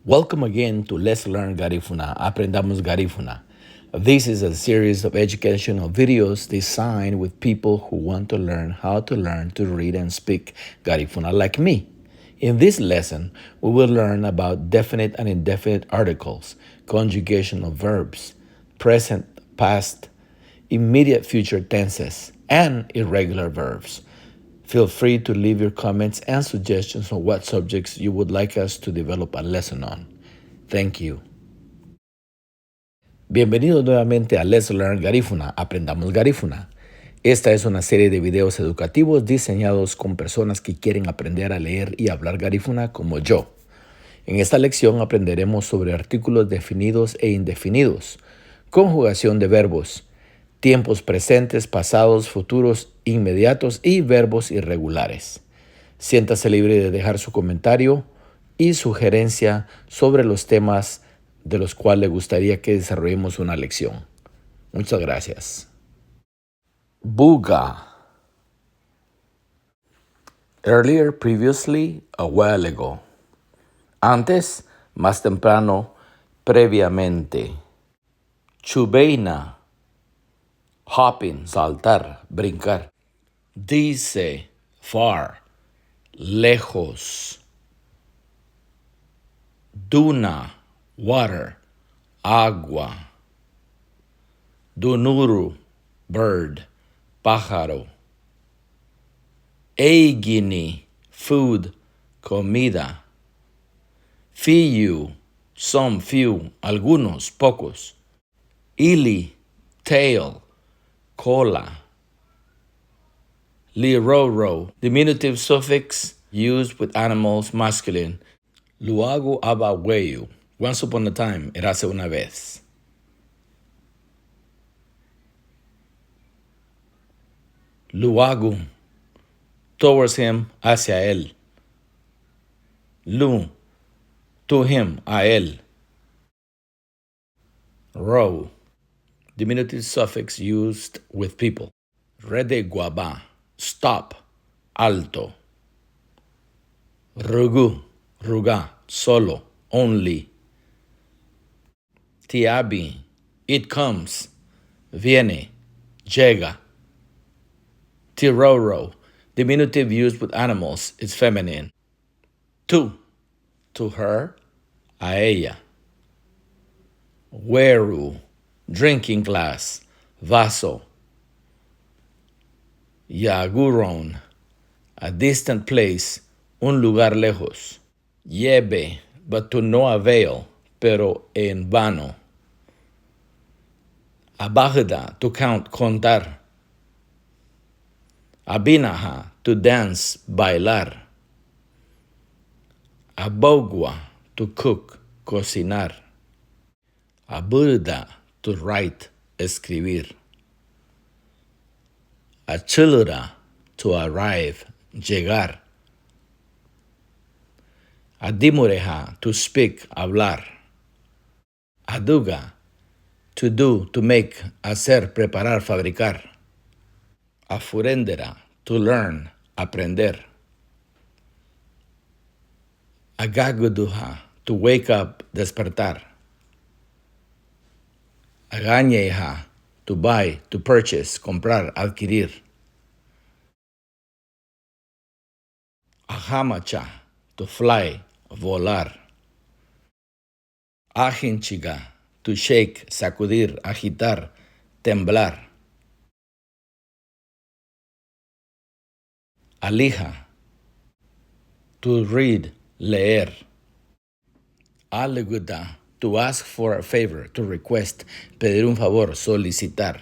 Welcome again to Let's Learn Garifuna, Aprendamos Garífuna. This is a series of educational videos designed with people who want to learn how to learn to read and speak Garifuna like me. In this lesson, we will learn about definite and indefinite articles, conjugation of verbs, present, past, immediate future tenses, and irregular verbs. Feel free to leave your comments and suggestions on what subjects you would like us to develop a lesson on. Thank you. Bienvenidos nuevamente a Let's Learn Garífuna, Aprendamos Garífuna. Esta es una serie de videos educativos diseñados con personas que quieren aprender a leer y hablar garífuna como yo. En esta lección aprenderemos sobre artículos definidos e indefinidos, conjugación de verbos, tiempos presentes, pasados, futuros, inmediatos y verbos irregulares. Siéntase libre de dejar su comentario y sugerencia sobre los temas de los cuales le gustaría que desarrollemos una lección. Muchas gracias. Buga. Earlier, previously, a while ago. Antes, más temprano, previamente. Chubeina. Hopping, saltar, brincar. Dice, far, lejos. Duna, water, agua. Dunuru, bird, pájaro. Eigini, food, comida. Few, some, few, algunos, pocos. Ili, tail, cola. Liroro, diminutive suffix used with animals masculine. Luago abaweyu, once upon a time, érase una vez. Luago, towards him, hacia él. Lu, to him, a él. Ro, diminutive suffix used with people. Rede guaba, stop, alto. Rugu, ruga, solo, only. Tiabi, it comes, viene, llega. Tiroro, diminutive used with animals, is feminine. To her, a ella. Weru, drinking glass, vaso. Yaguron, a distant place, un lugar lejos. Yebe, but to no avail, pero en vano. Abagda, to count, contar. Abinaha, to dance, bailar. Abogua, to cook, cocinar. Aburda, to write, escribir. Achilura, to arrive, llegar. Adimureha, to speak, hablar. Aduga, to do, to make, hacer, preparar, fabricar. Afurendera, to learn, aprender. Agaguduha, to wake up, despertar. Agañeha, to buy, to purchase, comprar, adquirir. Ajamacha, to fly, volar. Ajinchiga, to shake, sacudir, agitar, temblar. Alija, to read, leer. Aleguda, to ask for a favor, to request, pedir un favor, solicitar.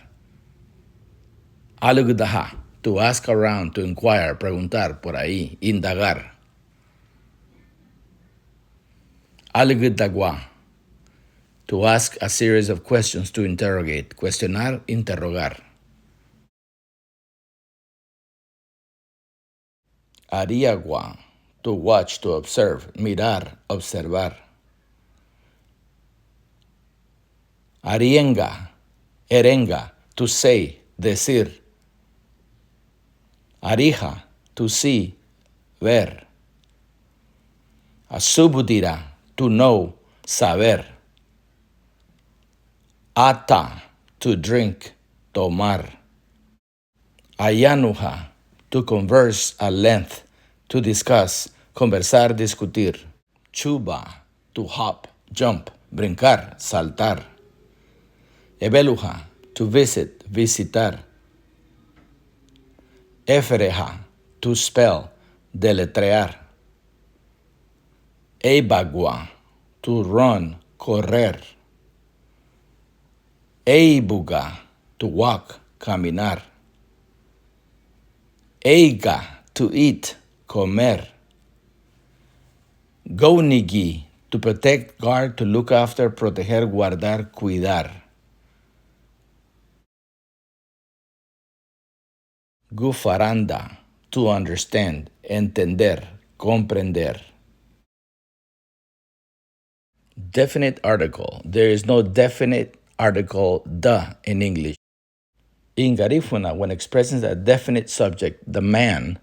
Alegudaha, to ask around, to inquire, preguntar, por ahí, indagar. Alegudagua, to ask a series of questions, to interrogate, cuestionar, interrogar. Ariagua, to watch, to observe, mirar, observar. Arienga, erenga, to say, decir. Arija, to see, ver. Asubudira, to know, saber. Ata, to drink, tomar. Ayanuja, to converse at length, to discuss, conversar, discutir. Chuba, to hop, jump, brincar, saltar. Ebeluja, to visit, visitar. Efereja, to spell, deletrear. Eibagua, to run, correr. Eibuga, to walk, caminar. Eiga, to eat, comer. Gounigi, to protect, guard, to look after, proteger, guardar, cuidar. Gufaranda, to understand, entender, comprender. Definite article. There is no definite article the in English. In Garifuna, when expressing a definite subject, the man,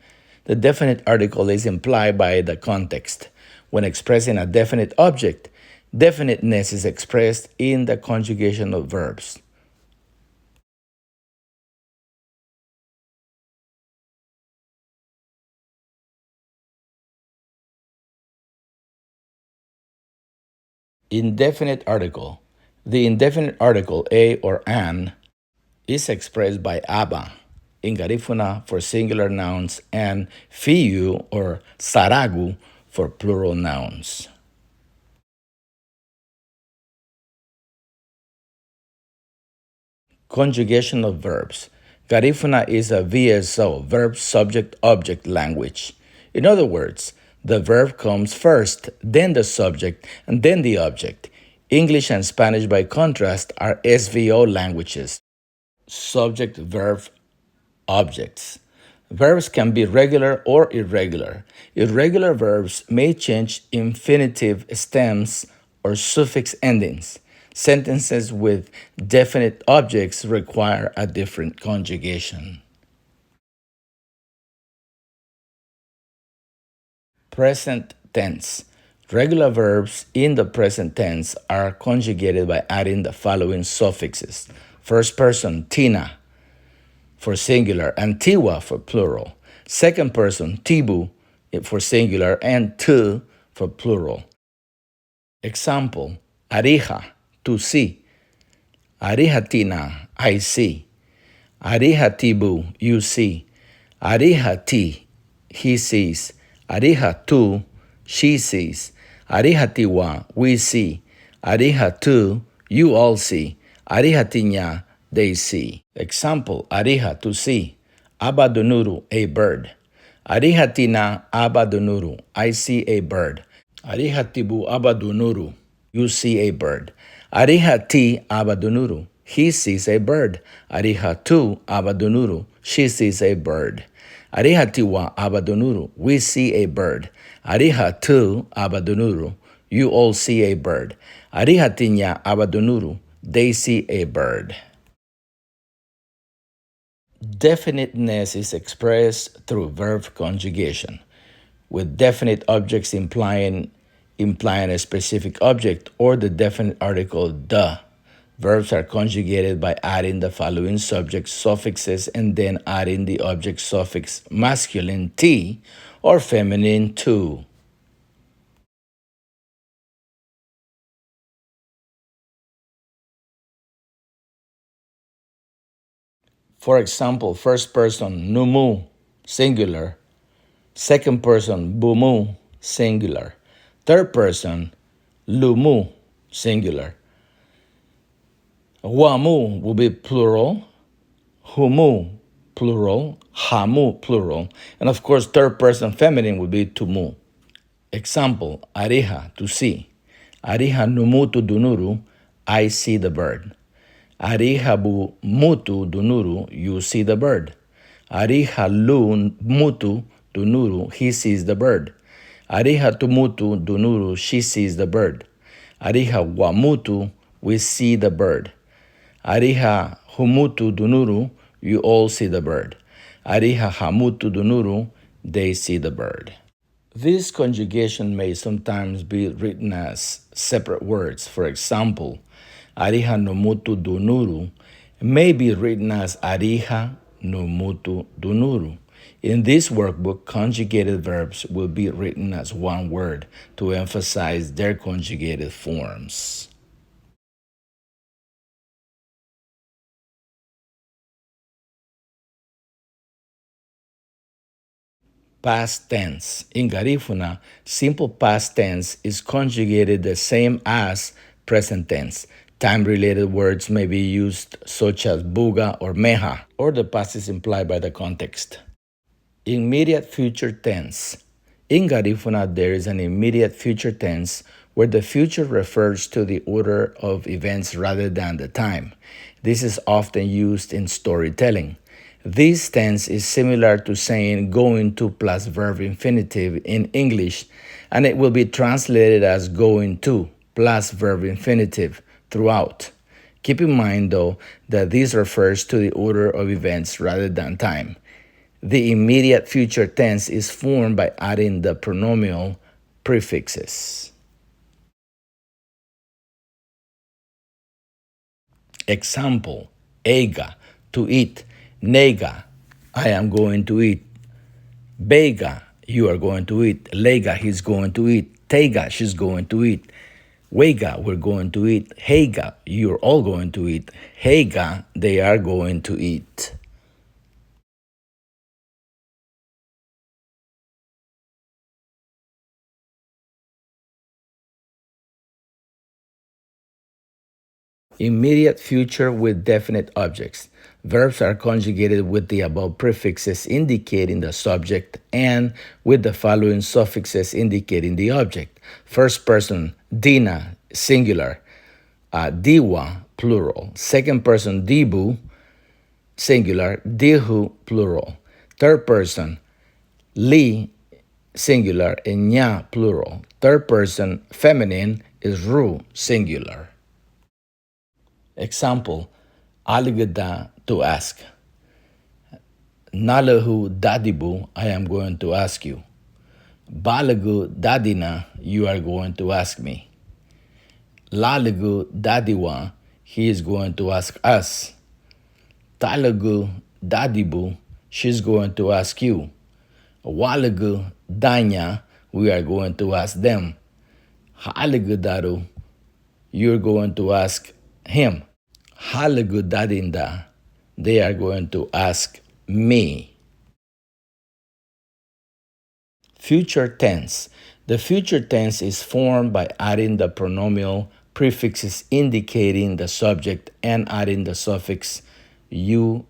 the definite article is implied by the context. When expressing a definite object, definiteness is expressed in the conjugation of verbs. Indefinite article. The indefinite article a or an is expressed by aba in Garifuna for singular nouns and fiu or saragu for plural nouns. Conjugation of verbs. Garifuna is a VSO, verb subject object language. In other words, the verb comes first, then the subject, and then the object. English and Spanish, by contrast, are SVO languages. Subject, verb, objects. Verbs can be regular or irregular. Irregular verbs may change infinitive stems or suffix endings. Sentences with definite objects require a different conjugation. Present tense. Regular verbs in the present tense are conjugated by adding the following suffixes. First person, tina, for singular, and tiwa for plural. Second person, tibu, for singular, and tu for plural. Example, arija, to see. Arija tina, I see. Arija tibu, you see. Arija ti, he sees. Arija tu, she sees. Arija tiwa, we see. Arija tu, you all see. Arija tinya, they see. Example, arija, to see. Abadunuru, a bird. Arija tina, abadunuru, I see a bird. Arija tibu, abadunuru, you see a bird. Arija ti, abadunuru, he sees a bird. Arija tu, abadunuru, she sees a bird. Arija tiwa, abadunuru, we see a bird. Arija tu, abadunuru, you all see a bird. Arija tinya, abadunuru, they see a bird. Definiteness is expressed through verb conjugation, with definite objects implying a specific object or the definite article the. Verbs are conjugated by adding the following subject suffixes and then adding the object suffix masculine t or feminine tu. For example, first person numu, singular. Second person bumu, singular. Third person lumu, singular. Wamu will be plural, humu, plural, hamu, plural, and of course, third person feminine would be tumu. Example, arija, to see. Arija numutu dunuru, I see the bird. Arija bu mutu dunuru, you see the bird. Arija lu mutu dunuru, he sees the bird. Arija tumutu dunuru, she sees the bird. Arija wamutu, we see the bird. Arija humutu dunuru, you all see the bird. Arija hamutu dunuru, they see the bird. This conjugation may sometimes be written as separate words. For example, ariha no mutu dunuru may be written as ariha no mutu dunuru. In this workbook, conjugated verbs will be written as one word to emphasize their conjugated forms. Past tense. In Garifuna, simple past tense is conjugated the same as present tense. Time-related words may be used such as buga or meha, or the past is implied by the context. Immediate future tense. In Garifuna, there is an immediate future tense where the future refers to the order of events rather than the time. This is often used in storytelling. This tense is similar to saying going to plus verb infinitive in English, and it will be translated as going to plus verb infinitive throughout. Keep in mind, though, that this refers to the order of events rather than time. The immediate future tense is formed by adding the pronominal prefixes. Example, ega, to eat. Nega, I am going to eat. Bega, you are going to eat. Lega, he's going to eat. Tega, she's going to eat. Wega, we're going to eat. Hega, you're all going to eat. Hega, they are going to eat. Immediate future with definite objects. Verbs are conjugated with the above prefixes indicating the subject and with the following suffixes indicating the object. First person, dina, singular. Diwa, plural. Second person, dibu, singular. Dihu, plural. Third person, li, singular. And nya, plural. Third person, feminine, is ru, singular. Example, aligada, to ask. Nalahu dadibu, I am going to ask you. Balagu dadina, you are going to ask me. Lalagu dadiwa, he is going to ask us. Talagu dadibu, she's going to ask you. Walagu danya, we are going to ask them. Halagu daru, you're going to ask him. Halagu dadinda, they are going to ask me. Future tense. The future tense is formed by adding the pronominal prefixes indicating the subject and adding the suffix uba.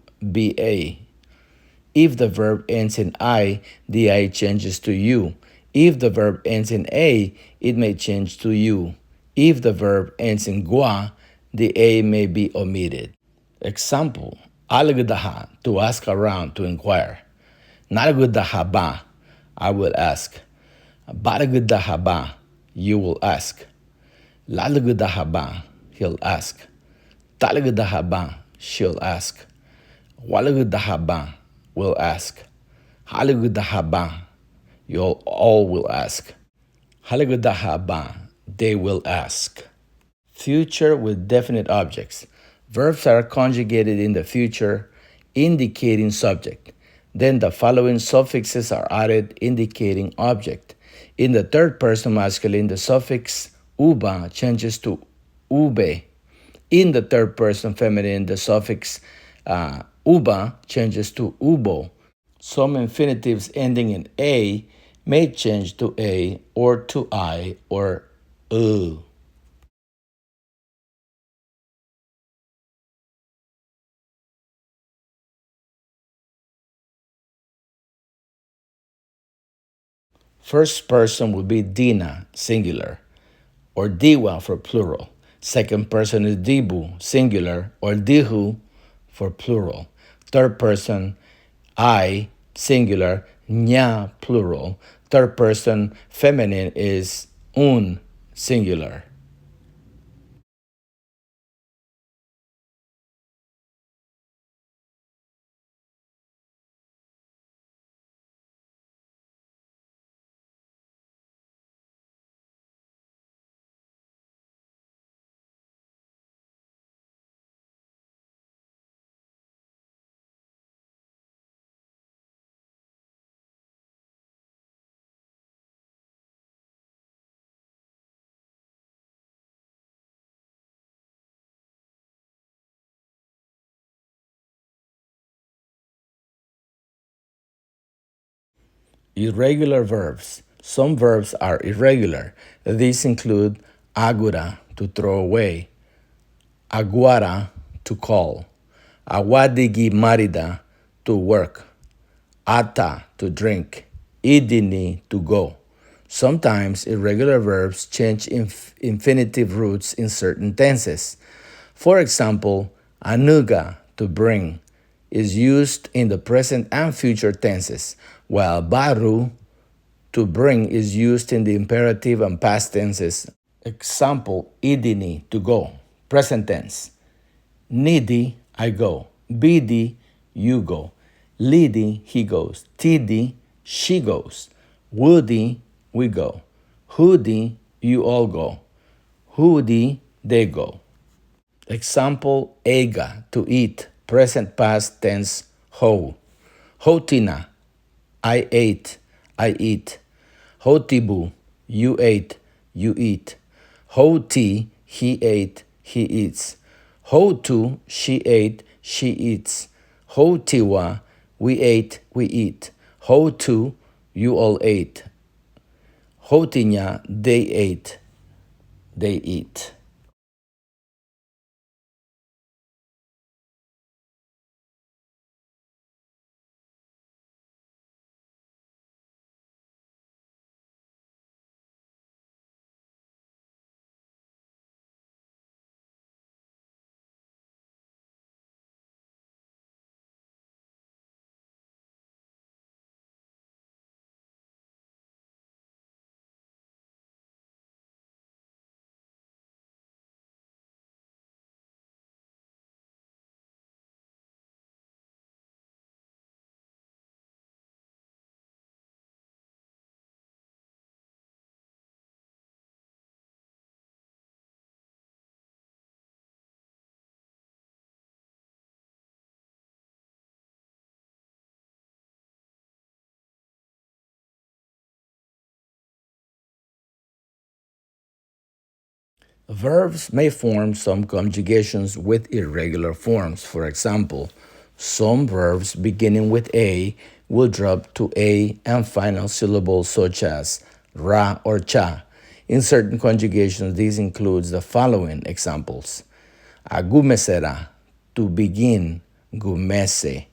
If the verb ends in I, the I changes to you. If the verb ends in A, it may change to you. If the verb ends in gua, the A may be omitted. Example, alagdaha, to ask around, to inquire. Nalagdaha ba, I will ask. Balagdaha ba, you will ask. Lalagdaha ba, he'll ask. Talagdaha ba, she'll ask. Walagdaha ba, will ask. Halagdaha ba, you all will ask. Halagdaha ba, they will ask. Future with definite objects. Verbs are conjugated in the future, indicating subject. Then the following suffixes are added, indicating object. In the third person masculine, the suffix uba changes to ube. In the third person feminine, the suffix uba changes to ubo. Some infinitives ending in a may change to a or to I or u. First person will be dina, singular, or diwa for plural. Second person is dibu, singular, or dihu for plural. Third person, I, singular, nya, plural. Third person, feminine, is un, singular. Irregular verbs. Some verbs are irregular. These include agura, to throw away, aguara, to call, awadigi marida, to work, ata, to drink, idini, to go. Sometimes irregular verbs change infinitive roots in certain tenses. For example, anuga, to bring, is used in the present and future tenses, while baru, to bring, is used in the imperative and past tenses. Example, idini, to go, present tense. Nidi, I go. Bidi, you go. Lidi, he goes. Tidi, she goes. Woody, we go. Hoodie, you all go. Hoodie, they go. Example, ega, to eat, present past tense, ho. Hotina, I ate, I eat. Hotibu, you ate, you eat. Hoti, he ate, he eats. Hotu, she ate, she eats. Hotiwa, we ate, we eat. Hotu, you all ate. Hotinya, they ate, they eat. Verbs may form some conjugations with irregular forms. For example, some verbs beginning with A will drop to A and final syllables such as ra or cha. In certain conjugations, this includes the following examples. Agumesera, to begin, gumese.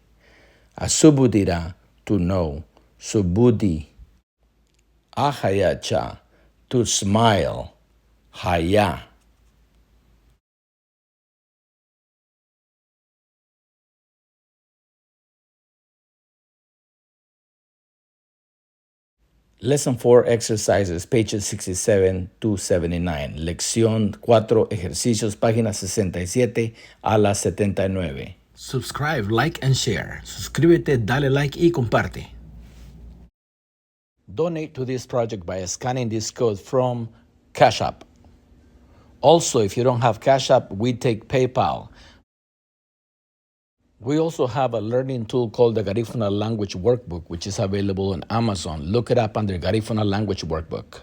Asubudira, to know, subudi. Ahayacha, to smile, haya. Lesson 4 exercises, pages 67 to 79. Lección 4 ejercicios, páginas 67 a las 79. Subscribe, like, and share. Suscríbete, dale like y comparte. Donate to this project by scanning this code from Cash App. Also, if you don't have Cash App, we take PayPal. We also have a learning tool called the Garifuna Language Workbook, which is available on Amazon. Look it up under Garifuna Language Workbook.